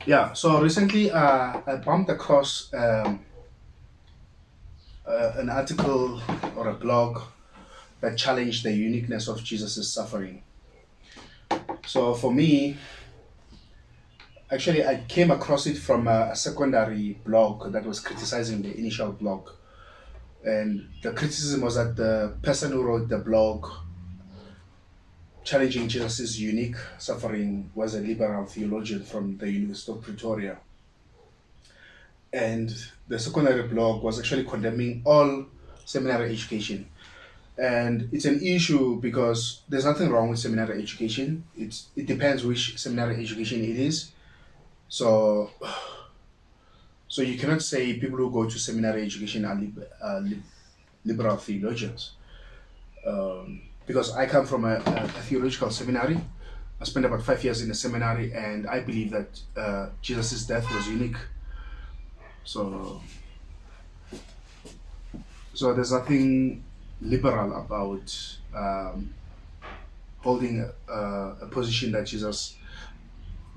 Yeah, so recently I bumped across an article or a blog that challenged the uniqueness of Jesus' suffering. So for me, actually, I came across it from a secondary blog that was criticizing the initial blog. And the criticism was that the person who wrote the blog challenging Jesus' unique suffering was a liberal theologian from the University of Pretoria. And the secondary blog was actually condemning all seminary education. And it's an issue because there's nothing wrong with seminary education. It depends which seminary education it is. So you cannot say people who go to seminary education are liberal theologians. Because I come from a theological seminary. I spent about 5 years in a seminary, and I believe that Jesus' death was unique. So there's nothing liberal about holding a position that Jesus.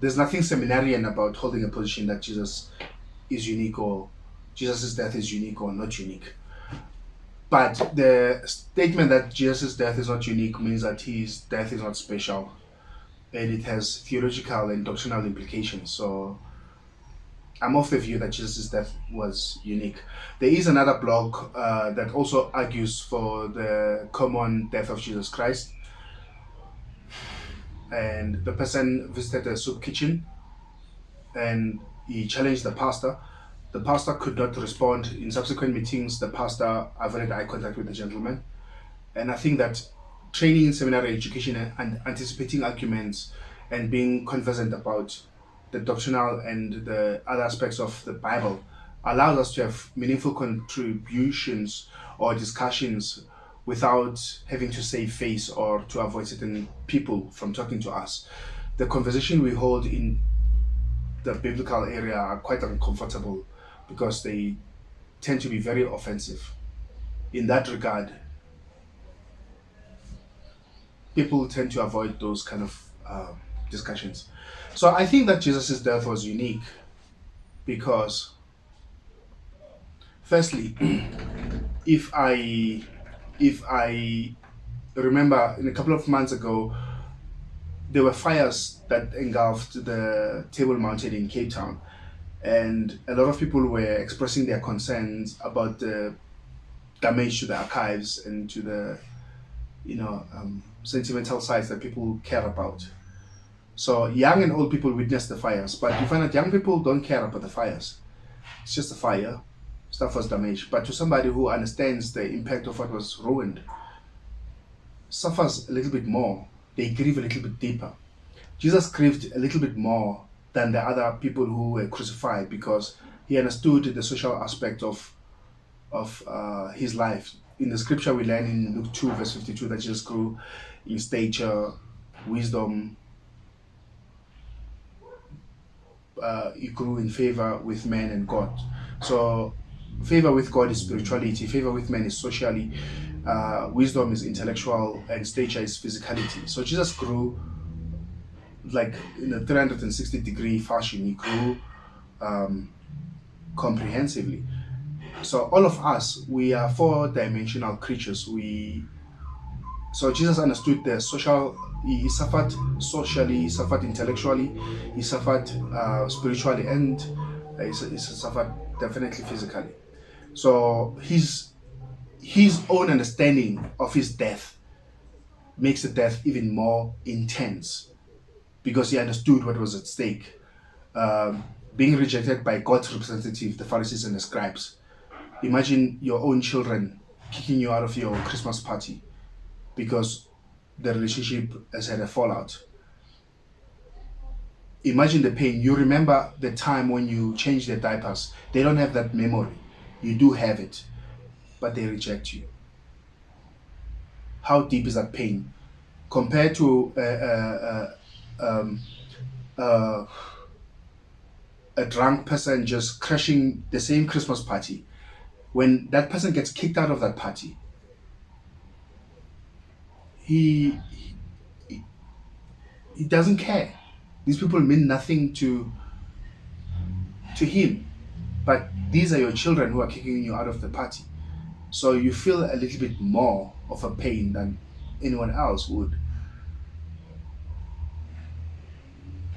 There's nothing seminarian about holding a position that Jesus is unique or Jesus' death is unique or not unique. But the statement that Jesus' death is not unique means that his death is not special, and it has theological and doctrinal implications. So I'm of the view that Jesus' death was unique. There is another blog that also argues for the common death of Jesus Christ, and the person visited a soup kitchen and he challenged the pastor. The pastor could not respond. In subsequent meetings, the pastor avoided eye contact with the gentleman. And I think that training in seminary education and anticipating arguments and being conversant about the doctrinal and the other aspects of the Bible allows us to have meaningful contributions or discussions without having to save face or to avoid certain people from talking to us. The conversation we hold in the biblical area are quite uncomfortable because they tend to be very offensive. In that regard, people tend to avoid those kind of discussions. So I think that Jesus' death was unique because, firstly, if I if I remember, in a couple of months ago, there were fires that engulfed the Table Mountain in Cape Town, and a lot of people were expressing their concerns about the damage to the archives and to the sentimental sites that people care about. So young and old people witness the fires, but you find that young people don't care about the fires. It's just a fire, stuff was damaged. But to somebody who understands the impact of what was ruined, suffers a little bit more. They grieve a little bit deeper. Jesus grieved a little bit more than the other people who were crucified because he understood the social aspect of his life. In the scripture, we learn in Luke 2, verse 52, that Jesus grew in stature, wisdom, he grew in favor with men and God. So, favor with God is spirituality, favor with men is socially, wisdom is intellectual, and stature is physicality. So, Jesus grew like in a 360-degree fashion, he grew comprehensively. So, all of us, we are four-dimensional creatures. So Jesus understood the social. He suffered socially, he suffered intellectually, he suffered spiritually, and he suffered definitely physically. So his own understanding of his death makes the death even more intense because he understood what was at stake. Being rejected by God's representative, the Pharisees and the scribes. Imagine your own children kicking you out of your Christmas party because the relationship has had a fallout. Imagine the pain. You remember the time when you changed their diapers. They don't have that memory. You do have it, but they reject you. How deep is that pain compared to uh, a drunk person just crashing the same Christmas party? When that person gets kicked out of that party, he he doesn't care. These people mean nothing to to him. But these are your children who are kicking you out of the party. So you feel a little bit more of a pain than anyone else would.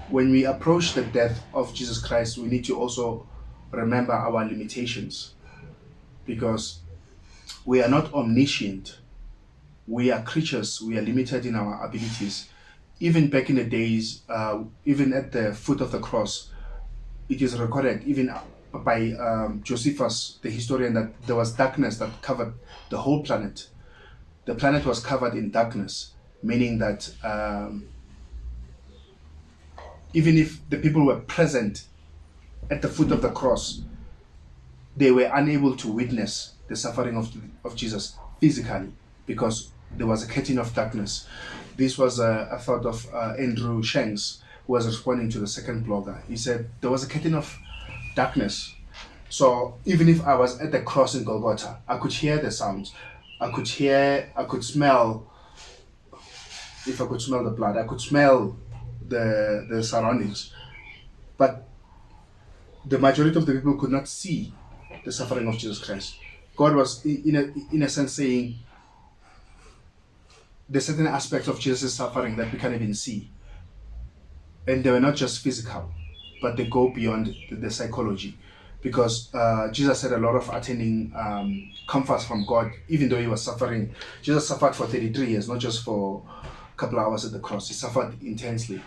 When we approach the death of Jesus Christ, we need to also remember our limitations, because we are not omniscient. We are creatures. We are limited in our abilities. Even back in the days, even at the foot of the cross, it is recorded, even by Josephus, the historian, that there was darkness that covered the whole planet. The planet was covered in darkness, meaning that even if the people were present at the foot of the cross, they were unable to witness the suffering of Jesus physically, because there was a curtain of darkness. This was a thought of Andrew Shanks, who was responding to the second blogger. He said there was a curtain of darkness. So even if I was at the cross in Golgotha, I could hear the sounds. I could smell, if I could smell the blood, I could smell the surroundings. But the majority of the people could not see the suffering of Jesus Christ. God was, in a sense, saying there's certain aspects of Jesus' suffering that we can't even see. And they were not just physical, but they go beyond the psychology. Because Jesus had a lot of attending comforts from God, even though he was suffering. Jesus suffered for 33 years, not just for a couple of hours at the cross. He suffered intensely.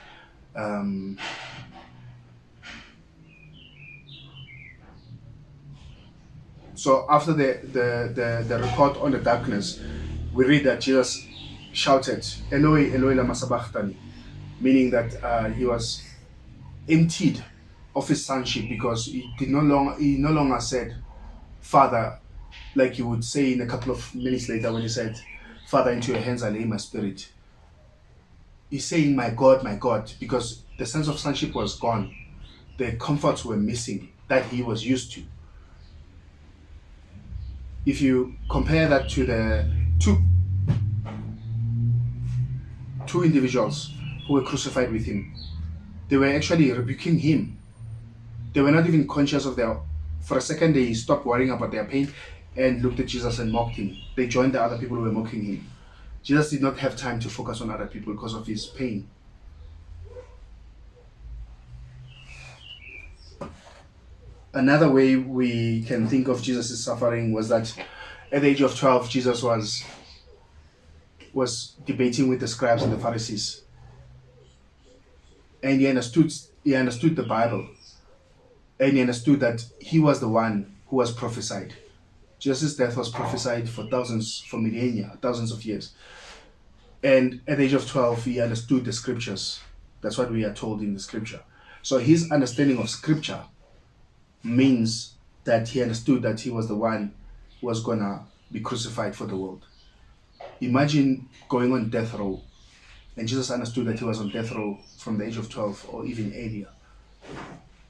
So after the report on the darkness, we read that Jesus shouted, Eloi, Eloi, lama sabachthani, meaning that he was emptied of his sonship, because he no longer said, Father, like he would say in a couple of minutes later when he said, Father, into your hands I lay my spirit. He's saying, my God, because the sense of sonship was gone. The comforts were missing that he was used to. If you compare that to the two individuals who were crucified with him, they were actually rebuking him. They were not even conscious of for a second they stopped worrying about their pain and looked at Jesus and mocked him. They joined the other people who were mocking him. Jesus did not have time to focus on other people because of his pain. Another way we can think of Jesus' suffering was that at the age of 12, Jesus was debating with the scribes and the Pharisees. And he understood the Bible. And he understood that he was the one who was prophesied. Jesus' death was prophesied for millennia, thousands of years. And at the age of 12, he understood the scriptures. That's what we are told in the scripture. So his understanding of scripture means that he understood that he was the one who was going to be crucified for the world. Imagine going on death row, and Jesus understood that he was on death row from the age of 12 or even earlier.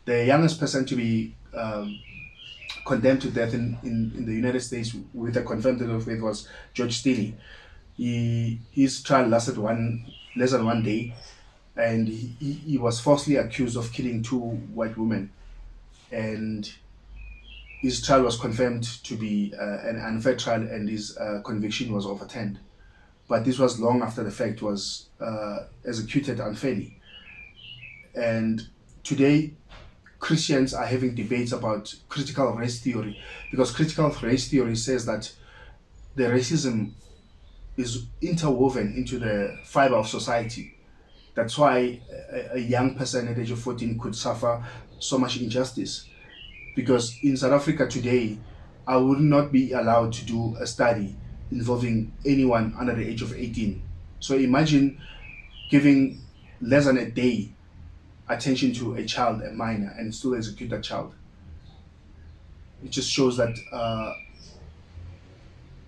The youngest person to be condemned to death in the United States with a confirmed death of faith was George Stinney. His trial lasted less than 1 day, and he was falsely accused of killing 2 white women. And his trial was confirmed to be an unfair trial, and his conviction was overturned. But this was long after the fact was executed unfairly. And today, Christians are having debates about critical race theory, because critical race theory says that the racism is interwoven into the fiber of society. That's why a young person at the age of 14 could suffer so much injustice. Because in South Africa today, I would not be allowed to do a study involving anyone under the age of 18. So imagine giving less than a day attention to a child, a minor, and still execute that child. It just shows that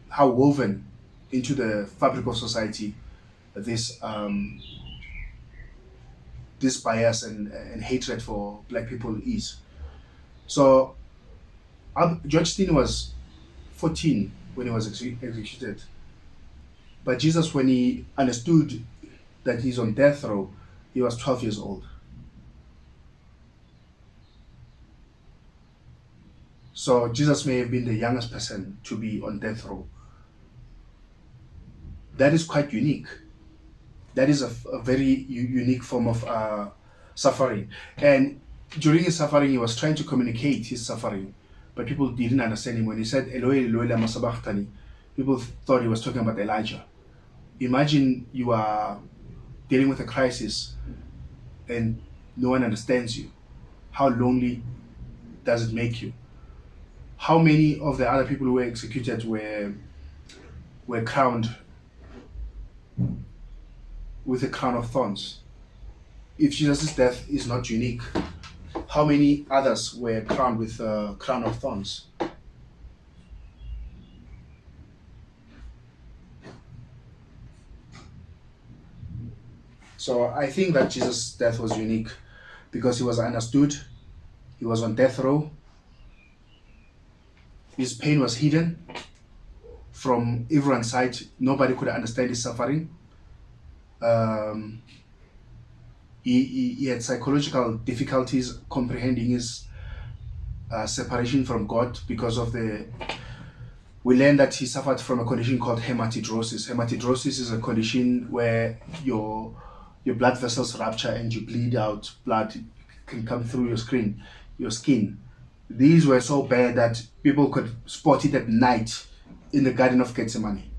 how woven into the fabric of society this bias and hatred for black people is. So George Stinney was 14 when he was executed. But Jesus, when he understood that he's on death row, he was 12 years old. So Jesus may have been the youngest person to be on death row. That is quite unique. That is a very unique form of suffering. And during his suffering, he was trying to communicate his suffering, but people didn't understand him. When he said, Eloi, Eloi, lama sabachthani, people thought he was talking about Elijah. Imagine you are dealing with a crisis and no one understands you. How lonely does it make you? How many of the other people who were executed were crowned with a crown of thorns? If Jesus' death is not unique, how many others were crowned with a crown of thorns? So I think that Jesus' death was unique because he was understood, he was on death row, his pain was hidden from everyone's side, nobody could understand his suffering. He had psychological difficulties comprehending his separation from God because of we learned that he suffered from a condition called hematidrosis. Hematidrosis is a condition where your blood vessels rupture and you bleed out. Blood can come through your skin. These were so bad that people could spot it at night in the Garden of Gethsemane,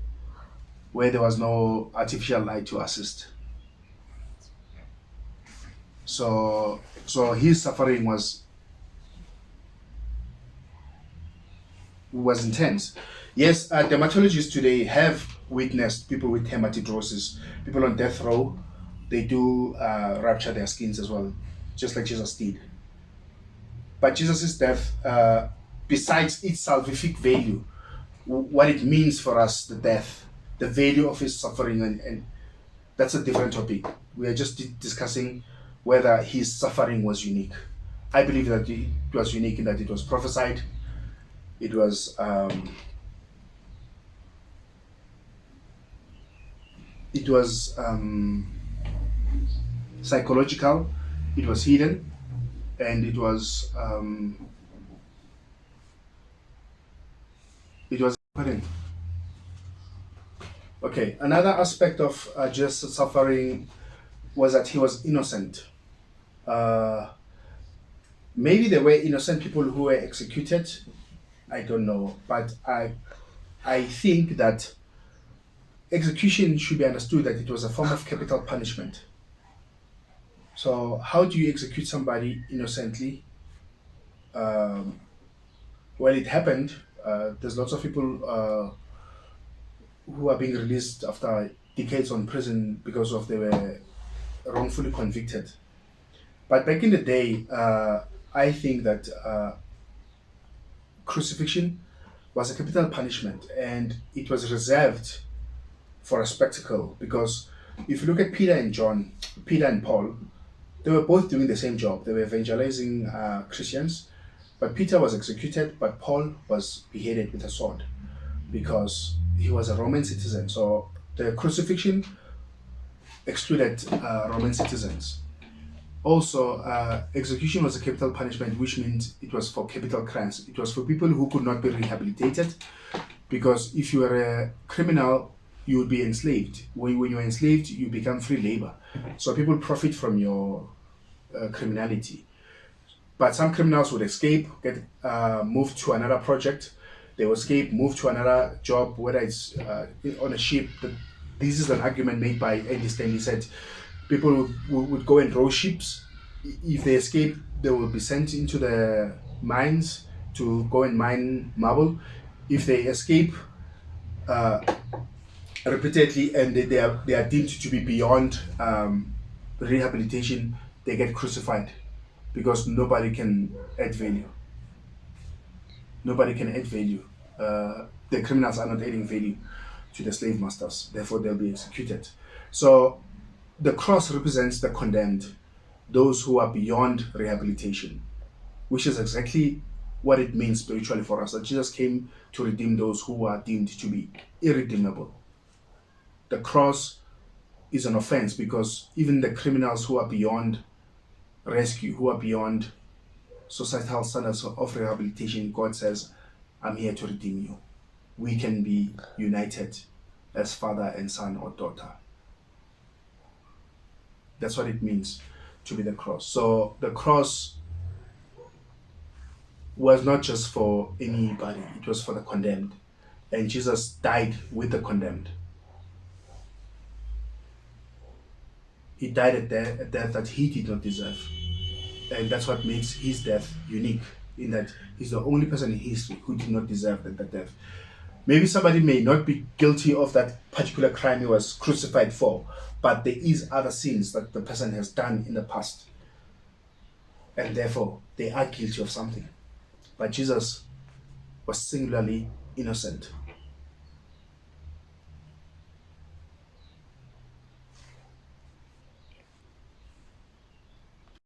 where there was no artificial light to assist. So his suffering was intense. Yes, dermatologists today have witnessed people with hematidrosis, people on death row. They do rupture their skins as well, just like Jesus did. But Jesus' death, besides its salvific value, what it means for us, the death, the value of his suffering, and that's a different topic. We are just discussing whether his suffering was unique. I believe that it was unique in that it was prophesied, it was psychological, it was hidden, and it was important. Okay, another aspect of Jesus' suffering was that he was innocent. Maybe there were innocent people who were executed. I don't know, but I think that execution should be understood that it was a form of capital punishment. So how do you execute somebody innocently? Well, it happened. There's lots of people who are being released after decades on prison because of they were wrongfully convicted. But back in the day, I think that crucifixion was a capital punishment, and it was reserved for a spectacle. Because if you look at Peter and Paul, they were both doing the same job. They were evangelizing Christians, but Peter was executed, but Paul was beheaded with a sword because he was a Roman citizen. So the crucifixion excluded Roman citizens. Also, execution was a capital punishment, which means it was for capital crimes. It was for people who could not be rehabilitated, because if you were a criminal, you would be enslaved. When you are enslaved, you become free labor. So people profit from your criminality. But some criminals would escape, get moved to another project. They will escape, move to another job, whether it's on a ship. This is an argument made by Andy Stanley. He said people would go and row ships. If they escape, they will be sent into the mines to go and mine marble. If they escape repeatedly and they are deemed to be beyond rehabilitation, they get crucified because nobody can add value. Nobody can add value. The criminals are not adding value to the slave masters, therefore they'll be executed. So the cross represents the condemned, those who are beyond rehabilitation, which is exactly what it means spiritually for us, that Jesus came to redeem those who are deemed to be irredeemable. The cross is an offense because even the criminals who are beyond rescue, who are beyond societal standards of rehabilitation, God says, I'm here to redeem you. We can be united as father and son or daughter. That's what it means to be the cross. So the cross was not just for anybody, it was for the condemned. And Jesus died with the condemned. He died a death that he did not deserve. And that's what makes his death unique, in that he's the only person in history who did not deserve that death. Maybe somebody may not be guilty of that particular crime he was crucified for, but there is other sins that the person has done in the past. And therefore, they are guilty of something. But Jesus was singularly innocent.